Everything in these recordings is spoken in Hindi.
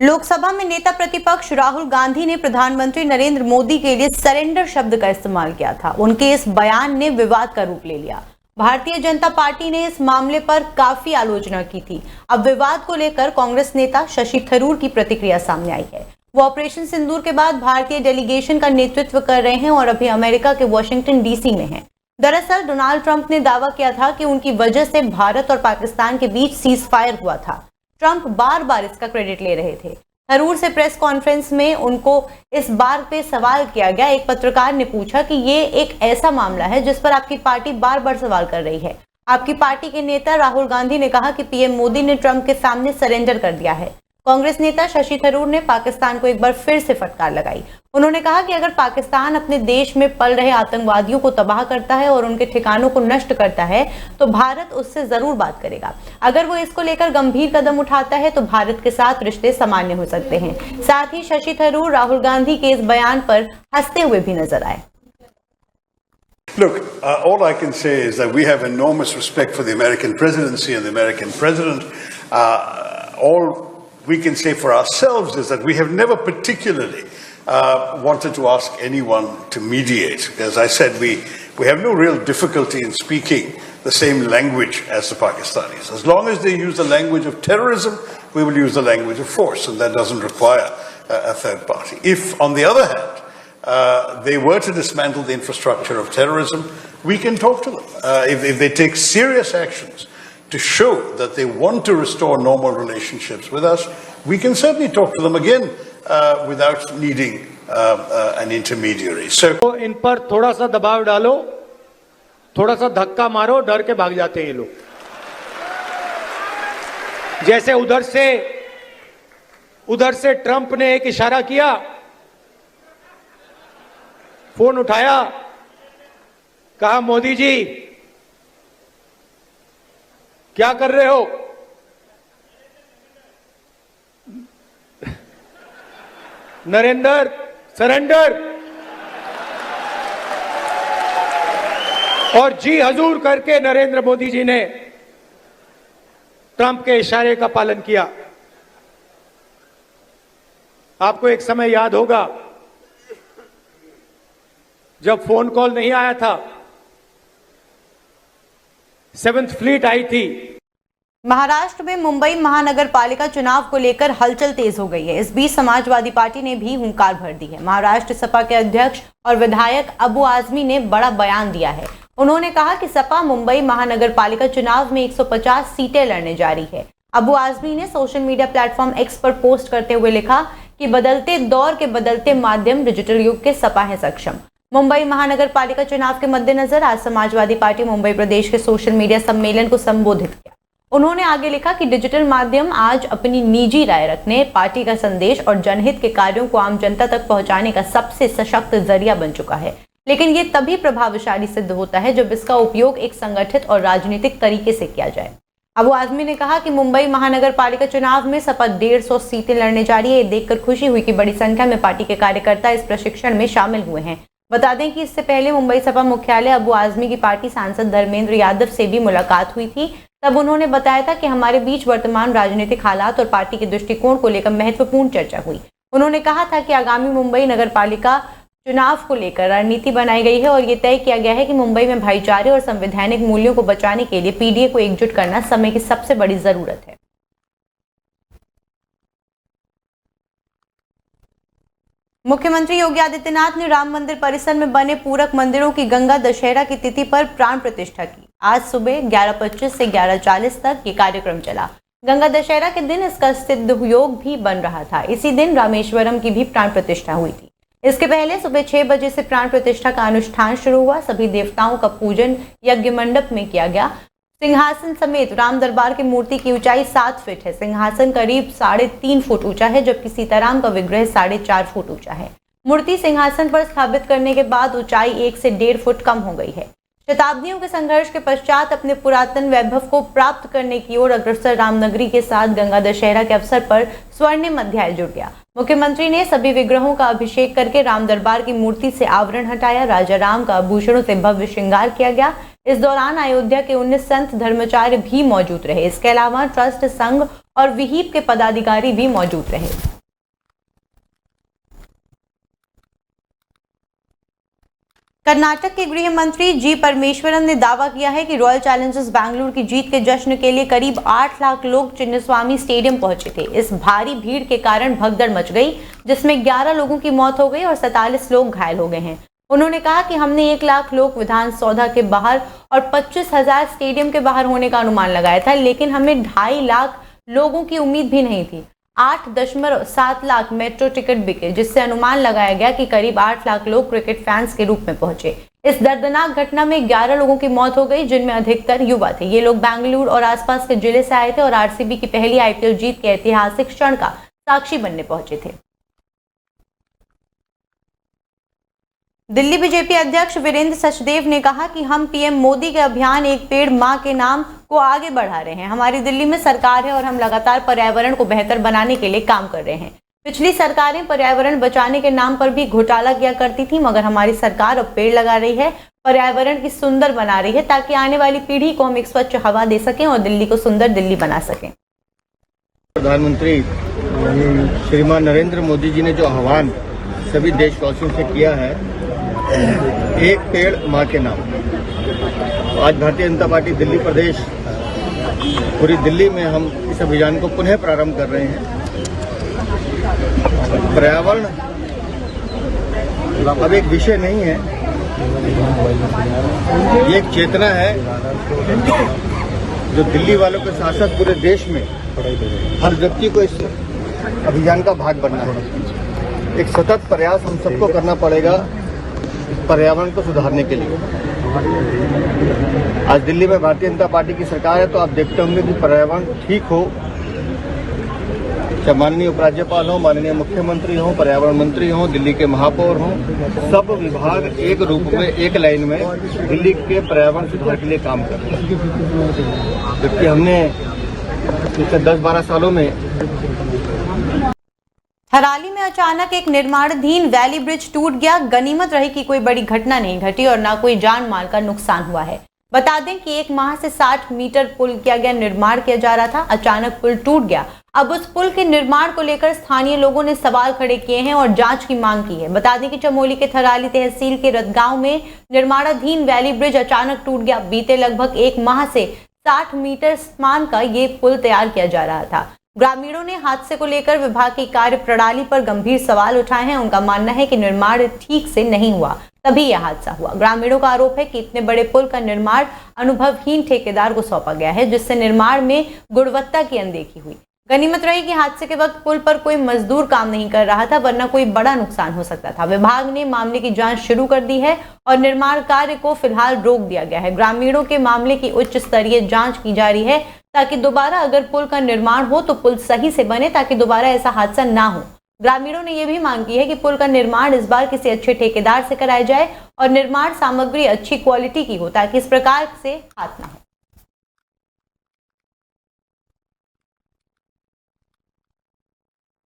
लोकसभा में नेता प्रतिपक्ष राहुल गांधी ने प्रधानमंत्री नरेंद्र मोदी के लिए सरेंडर शब्द का इस्तेमाल किया था। उनके इस बयान ने विवाद का रूप ले लिया। भारतीय जनता पार्टी ने इस मामले पर काफी आलोचना की थी। अब विवाद को लेकर कांग्रेस नेता शशि थरूर की प्रतिक्रिया सामने आई है। वो ऑपरेशन सिंदूर के बाद भारतीय डेलीगेशन का नेतृत्व कर रहे हैं और अभी अमेरिका के वॉशिंगटन डीसी में हैं। दरअसल डोनाल्ड ट्रंप ने दावा किया था कि उनकी वजह से भारत और पाकिस्तान के बीच सीज फायर हुआ था। ट्रंप बार बार इसका क्रेडिट ले रहे थे। थरूर से प्रेस कॉन्फ्रेंस में उनको इस बार पे सवाल किया गया। एक पत्रकार ने पूछा कि ये एक ऐसा मामला है जिस पर आपकी पार्टी बार बार सवाल कर रही है। आपकी पार्टी के नेता राहुल गांधी ने कहा कि पीएम मोदी ने ट्रंप के सामने सरेंडर कर दिया है। कांग्रेस नेता शशि थरूर ने पाकिस्तान को एक बार फिर से फटकार लगाई। उन्होंने कहा कि अगर पाकिस्तान अपने देश में पल रहे आतंकवादियों को तबाह करता है और उनके ठिकानों को नष्ट करता है तो भारत उससे जरूर बात करेगा। अगर वो इसको लेकर गंभीर कदम उठाता है तो भारत के साथ रिश्ते सामान्य हो सकते हैं। साथ ही शशि थरूर राहुल गांधी के इस बयान पर हंसते हुए भी नजर आए। Look, all I can say is that we have enormous respect for the American presidency and the American president. All we can say for ourselves is that we have never particularly wanted to ask anyone to mediate. As I said, we have no real difficulty in speaking the same language as the Pakistanis. As long as they use the language of terrorism, we will use the language of force, and that doesn't require a third party. If, on the other hand, they were to dismantle the infrastructure of terrorism, we can talk to them. If they take serious actions to show that they want to restore normal relationships with us, we can certainly talk to them again without needing an intermediary. So, इन पर थोड़ा सा दबाव डालो, थोड़ा सा धक्का मारो, डर के भाग जाते हैं ये लोग। जैसे उधर से ट्रंप ने एक इशारा किया, फोन उठाया, कहा मोदी जी क्या कर रहे हो? नरेंद्र सरेंडर, और जी हजूर करके नरेंद्र मोदी जी ने ट्रंप के इशारे का पालन किया। आपको एक समय याद होगा जब फोन कॉल नहीं आया था, 7th फ्लीट आई थी। महाराष्ट्र में मुंबई महानगर पालिका चुनाव को लेकर हलचल तेज हो गई है। इस बीच समाजवादी पार्टी ने भी हुंकार भर दी है। महाराष्ट्र सपा के अध्यक्ष और विधायक अबू आजमी ने बड़ा बयान दिया है। उन्होंने कहा कि सपा मुंबई महानगर पालिका चुनाव में 150 सीटें लड़ने जा रही है। अबू आजमी ने सोशल मीडिया प्लेटफॉर्म एक्स पर पोस्ट करते हुए लिखा कि बदलते दौर के बदलते माध्यम डिजिटल युग के सपा है सक्षम। मुंबई महानगर पालिका चुनाव के मद्देनजर आज समाजवादी पार्टी मुंबई प्रदेश के सोशल मीडिया सम्मेलन को संबोधित किया। उन्होंने आगे लिखा कि डिजिटल माध्यम आज अपनी निजी राय रखने, पार्टी का संदेश और जनहित के कार्यों को आम जनता तक पहुंचाने का सबसे सशक्त जरिया बन चुका है। लेकिन ये तभी प्रभावशाली सिद्ध होता है जब इसका उपयोग एक संगठित और राजनीतिक तरीके से किया जाए। अबू आजमी ने कहा कि मुंबई महानगर पालिका चुनाव में सपा 150 सीटें लड़ने जा रही है। ये देखकर खुशी हुई कि बड़ी संख्या में पार्टी के कार्यकर्ता इस प्रशिक्षण में शामिल हुए हैं। बता दें कि इससे पहले मुंबई सपा मुख्यालय अबू आजमी की पार्टी सांसद धर्मेंद्र यादव से भी मुलाकात हुई थी। तब उन्होंने बताया था कि हमारे बीच वर्तमान राजनीतिक हालात और पार्टी के दृष्टिकोण को लेकर महत्वपूर्ण चर्चा हुई। उन्होंने कहा था कि आगामी मुंबई नगर पालिका चुनाव को लेकर रणनीति बनाई गई है और ये तय किया गया है कि मुंबई में भाईचारे और संवैधानिक मूल्यों को बचाने के लिए पीडीए को एकजुट करना समय की सबसे बड़ी जरूरत है। मुख्यमंत्री योगी आदित्यनाथ ने राम मंदिर परिसर में बने पूरक मंदिरों की गंगा दशहरा की तिथि पर प्राण प्रतिष्ठा की। आज सुबह 11:25 से 11:40 तक ये कार्यक्रम चला। गंगा दशहरा के दिन इसका सिद्ध योग भी बन रहा था। इसी दिन रामेश्वरम की भी प्राण प्रतिष्ठा हुई थी। इसके पहले सुबह 6 बजे से प्राण प्रतिष्ठा का अनुष्ठान शुरू हुआ। सभी देवताओं का पूजन यज्ञ मंडप में किया गया। सिंहासन समेत राम दरबार की मूर्ति की ऊंचाई 7 फीट है। सिंहासन करीब 3.5 फुट ऊंचा है, जबकि सीताराम का विग्रह 4.5 फुट ऊंचा है। मूर्ति सिंहासन पर स्थापित करने के बाद ऊंचाई 1 से 1.5 फुट कम हो गई है। शताब्दियों के संघर्ष के पश्चात अपने पुरातन वैभव को प्राप्त करने की ओर अग्रसर रामनगरी के साथ गंगा दशहरा के अवसर पर स्वर्णिम अध्याय जुड़ गया। मुख्यमंत्री ने सभी विग्रहों का अभिषेक करके राम दरबार की मूर्ति से आवरण हटाया। राजा राम का आभूषणों से भव्य श्रृंगार किया गया। इस दौरान अयोध्या के 19 संत धर्माचार्य भी मौजूद रहे। इसके अलावा ट्रस्ट, संघ और विहिप के पदाधिकारी भी मौजूद रहे। कर्नाटक के गृह मंत्री जी परमेश्वरन ने दावा किया है कि रॉयल चैलेंजर्स बैंगलोर की जीत के जश्न के लिए करीब 8 लाख लोग चिन्नस्वामी स्टेडियम पहुंचे थे। इस भारी भीड़ के कारण भगदड़ मच गई, जिसमें 11 लोगों की मौत हो गई और 47 लोग घायल हो गए हैं। उन्होंने कहा कि हमने 1 लाख लोग विधानसौधा के बाहर और 25,000 स्टेडियम के बाहर होने का अनुमान लगाया था, लेकिन हमें 2.5 लाख लोगों की उम्मीद भी नहीं थी। 8.7 लाख मेट्रो टिकट बिके, जिससे अनुमान लगाया गया कि करीब 8 लाख लोग क्रिकेट फैंस के रूप में पहुंचे। इस दर्दनाक घटना में 11 लोगों की मौत हो गई, जिनमें अधिकतर युवा थे। ये लोग बेंगलुरु और आसपास के जिले से आए थे और आरसीबी की पहली आईपीएल जीत के ऐतिहासिक क्षण का साक्षी बनने पहुंचे थे। दिल्ली बीजेपी अध्यक्ष वीरेंद्र सचदेव ने कहा कि हम पीएम मोदी के अभियान एक पेड़ मां के नाम को आगे बढ़ा रहे हैं। हमारी दिल्ली में सरकार है और हम लगातार पर्यावरण को बेहतर बनाने के लिए काम कर रहे हैं। पिछली सरकारें पर्यावरण बचाने के नाम पर भी घोटाला किया करती थी, मगर हमारी सरकार अब पेड़ लगा रही है, पर्यावरण की सुंदर बना रही है, ताकि आने वाली पीढ़ी को हम एक स्वच्छ हवा दे सकें और दिल्ली को सुंदर दिल्ली बना सकें। प्रधानमंत्री श्रीमान नरेंद्र मोदी जी ने जो आह्वान सभी देशवासियों से किया है, एक पेड़ मां के नाम, आज भारतीय जनता पार्टी दिल्ली प्रदेश पूरी दिल्ली में हम इस अभियान को पुनः प्रारंभ कर रहे हैं। पर्यावरण अब एक विषय नहीं है, ये एक चेतना है जो दिल्ली वालों के साथ साथ पूरे देश में हर व्यक्ति को इस अभियान का भाग बनना है। एक सतत प्रयास हम सबको करना पड़ेगा पर्यावरण को सुधारने के लिए। आज दिल्ली में भारतीय जनता पार्टी की सरकार है, तो आप देखते होंगे कि पर्यावरण ठीक हो, चाहे माननीय उपराज्यपाल हो, माननीय मुख्यमंत्री हो, पर्यावरण मंत्री हो, दिल्ली के महापौर हो, सब विभाग एक रूप में, एक लाइन में दिल्ली के पर्यावरण सुधार के लिए काम कर रहे हैं। जबकि हमने पिछले 10-12 सालों में थराली में अचानक एक निर्माणाधीन वैली ब्रिज टूट गया। गनीमत रही कि कोई बड़ी घटना नहीं घटी और ना कोई जान माल का नुकसान हुआ है। बता दें कि 1 माह से 60 मीटर पुल निर्माण किया जा रहा था। अचानक पुल टूट गया। अब उस पुल के निर्माण को लेकर स्थानीय लोगों ने सवाल खड़े किए हैं और जांच की मांग की है। बता दें कि चमोली के थराली तहसील के रतगांव में निर्माणाधीन वैली ब्रिज अचानक टूट गया। बीते लगभग 1 माह से 60 मीटर स्पान का ये पुल तैयार किया जा रहा था। ग्रामीणों ने हादसे को लेकर विभाग की कार्य प्रणाली पर गंभीर सवाल उठाए हैं। उनका मानना है कि निर्माण ठीक से नहीं हुआ, तभी यह हादसा हुआ। ग्रामीणों का आरोप है कि इतने बड़े पुल का निर्माण अनुभवहीन ठेकेदार को सौंपा गया है, जिससे निर्माण में गुणवत्ता की अनदेखी हुई। गनीमत रही कि हादसे के वक्त पुल पर कोई मजदूर काम नहीं कर रहा था, वरना कोई बड़ा नुकसान हो सकता था। विभाग ने मामले की जांच शुरू कर दी है और निर्माण कार्य को फिलहाल रोक दिया गया है। ग्रामीणों के मामले की उच्च स्तरीय जांच की जा रही है, ताकि दोबारा अगर पुल का निर्माण हो तो पुल सही से बने, ताकि दोबारा ऐसा हादसा ना हो। ग्रामीणों ने यह भी मांग की है कि पुल का निर्माण इस बार किसी अच्छे ठेकेदार से कराया जाए और निर्माण सामग्री अच्छी क्वालिटी की हो, ताकि इस प्रकार से हादसा ना हो।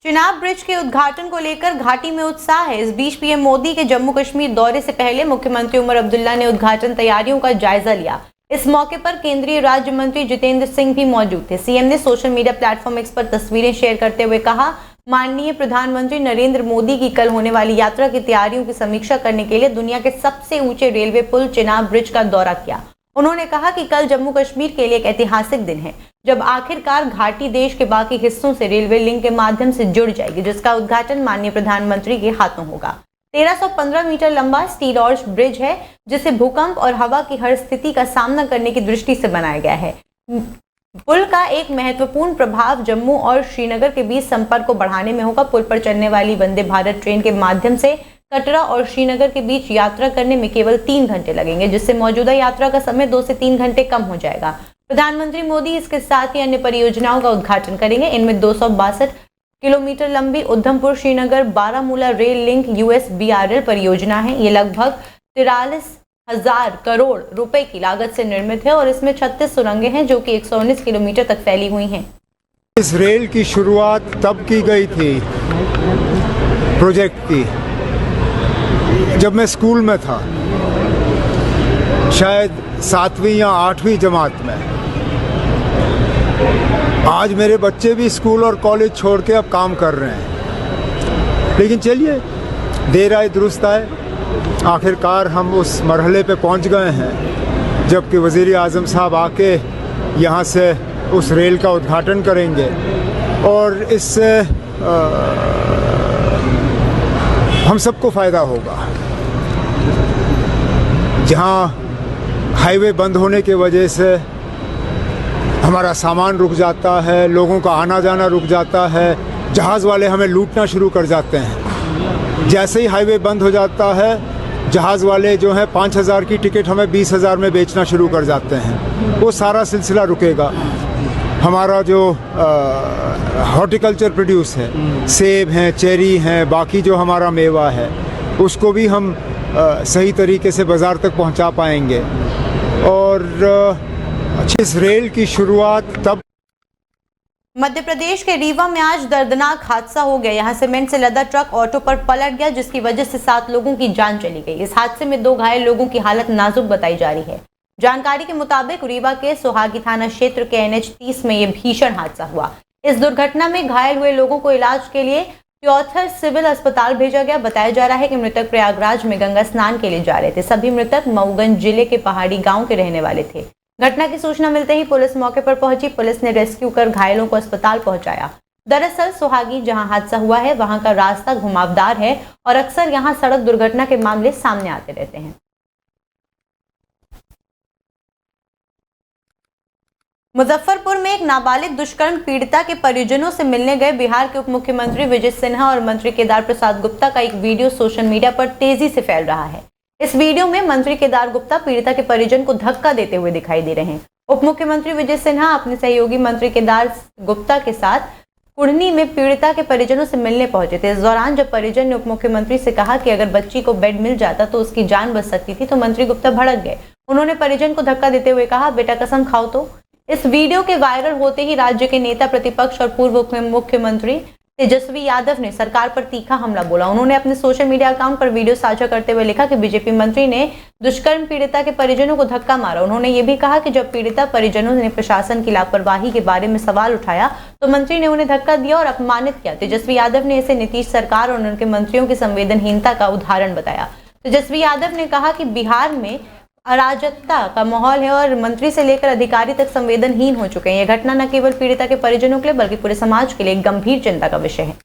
चिनाब ब्रिज के उद्घाटन को लेकर घाटी में उत्साह है। इस बीच पीएम मोदी के जम्मू कश्मीर दौरे से पहले मुख्यमंत्री उमर अब्दुल्ला ने उद्घाटन तैयारियों का जायजा लिया। इस मौके पर केंद्रीय राज्य मंत्री जितेंद्र सिंह भी मौजूद थे। सीएम ने सोशल मीडिया प्लेटफॉर्म एक्स पर तस्वीरें शेयर करते हुए कहा, माननीय प्रधानमंत्री नरेंद्र मोदी की कल होने वाली यात्रा की तैयारियों की समीक्षा करने के लिए दुनिया के सबसे ऊंचे रेलवे पुल चिनाब ब्रिज का दौरा किया। उन्होंने कहा कि कल जम्मू कश्मीर के लिए एक ऐतिहासिक दिन है, जब आखिरकार घाटी देश के बाकी हिस्सों से रेलवे लिंक के माध्यम से जुड़ जाएगी, जिसका उद्घाटन माननीय प्रधानमंत्री के हाथों होगा। 1315 मीटर लंबा स्टील ऑर्च ब्रिज है, जिसे भूकंप और हवा की हर स्थिति का सामना करने की दृष्टि से बनाया गया है। पुल का एक महत्वपूर्ण प्रभाव जम्मू और श्रीनगर के बीच संपर्क को बढ़ाने में होगा। पुल पर चलने वाली वंदे भारत ट्रेन के माध्यम से कटरा और श्रीनगर के बीच यात्रा करने में केवल 3 घंटे लगेंगे, जिससे मौजूदा यात्रा का समय 2 से 3 घंटे कम हो जाएगा। प्रधानमंत्री मोदी इसके साथ ही अन्य परियोजनाओं का उद्घाटन करेंगे। इनमें 262 किलोमीटर लंबी Udhampur Srinagar Baramulla rail link USBRL परियोजना है। ये लगभग 43,000 करोड़ रुपए की लागत से निर्मित है और इसमें 36 सुरंगें हैं, जो कि 119 किलोमीटर तक फैली हुई हैं। इस रेल की शुरुआत तब की गई थी प्रोजेक्ट की, जब मैं स्कूल में था। शायद 7वीं या 8वीं जमात में। आज मेरे बच्चे भी स्कूल और कॉलेज छोड़ के अब काम कर रहे हैं। लेकिन चलिए, देर आए दुरुस्त आए, आखिरकार हम उस मरहले पे पहुंच गए हैं जबकि वज़ीर आज़म साहब आके यहाँ से उस रेल का उद्घाटन करेंगे और इससे हम सबको फ़ायदा होगा। जहाँ हाईवे बंद होने की वजह से हमारा सामान रुक जाता है, लोगों का आना जाना रुक जाता है, जहाज़ वाले हमें लूटना शुरू कर जाते हैं। जैसे ही हाईवे बंद हो जाता है, जहाज़ वाले जो हैं 5,000 की टिकट हमें 20,000 में बेचना शुरू कर जाते हैं। वो सारा सिलसिला रुकेगा। हमारा जो हॉर्टिकल्चर प्रोड्यूस है, सेब हैं, चेरी हैं, बाकी जो हमारा मेवा है, उसको भी हम सही तरीके से बाज़ार तक पहुंचा पाएंगे। और इस रेल की शुरुआत तब। मध्य प्रदेश के रीवा में आज दर्दनाक हादसा हो गया। यहां सीमेंट से लदा ट्रक ऑटो पर पलट गया, जिसकी वजह से 7 लोगों की जान चली गई। इस हादसे में 2 घायल लोगों की हालत नाजुक बताई जा रही है। जानकारी के मुताबिक रीवा के सोहागी थाना क्षेत्र के NH 30 में यह भीषण हादसा हुआ। इस दुर्घटना में घायल हुए लोगों को इलाज के लिए त्योथर सिविल अस्पताल भेजा गया। बताया जा रहा है कि मृतक प्रयागराज में गंगा स्नान के लिए जा रहे थे। सभी मृतक मऊगंज जिले के पहाड़ी गांव के रहने वाले थे। घटना की सूचना मिलते ही पुलिस मौके पर पहुंची। पुलिस ने रेस्क्यू कर घायलों को अस्पताल पहुंचाया। दरअसल सोहागी जहां हादसा हुआ है वहां का रास्ता घुमावदार है और अक्सर यहां सड़क दुर्घटना के मामले सामने आते रहते हैं। मुजफ्फरपुर में एक नाबालिग दुष्कर्म पीड़िता के परिजनों से मिलने गए बिहार के उप मुख्यमंत्री विजय सिन्हा और मंत्री केदार प्रसाद गुप्ता का एक वीडियो सोशल मीडिया पर तेजी से फैल रहा है। इस वीडियो में मंत्री केदार गुप्ता पीड़िता के परिजन को धक्का देते हुए दिखाई दे रहे हैं। उप मुख्यमंत्री विजय सिन्हा अपने सहयोगी मंत्री केदार गुप्ता के साथ कुढ़नी में पीड़िता के परिजनों से मिलने पहुंचे थे। इस दौरान जब परिजन ने उप मुख्यमंत्री से कहा कि अगर बच्ची को बेड मिल जाता तो उसकी जान बच सकती थी, तो मंत्री गुप्ता भड़क गए। उन्होंने परिजन को धक्का देते हुए कहा, बेटा कसम खाओ तो। इस वीडियो के वायरल होते ही राज्य के नेता प्रतिपक्ष और पूर्व मुख्यमंत्री तेजस्वी यादव ने सरकार पर तीखा हमला बोला। उन्होंने अपने सोशल मीडिया अकाउंट पर वीडियो साझा करते हुए लिखा कि बीजेपी मंत्री ने दुष्कर्म पीड़िता के परिजनों को धक्का मारा। उन्होंने ये भी कहा कि जब पीड़िता परिजनों ने प्रशासन की लापरवाही के बारे में सवाल उठाया तो मंत्री ने उन्हें धक्का दिया और अपमानित किया। तेजस्वी यादव ने इसे नीतीश सरकार और उनके मंत्रियों की संवेदनहीनता का उदाहरण बताया। तेजस्वी यादव ने कहा कि बिहार में अराजकता का माहौल है और मंत्री से लेकर अधिकारी तक संवेदनहीन हो चुके हैं। यह घटना न केवल पीड़िता के परिजनों के लिए बल्कि पूरे समाज के लिए एक गंभीर चिंता का विषय है।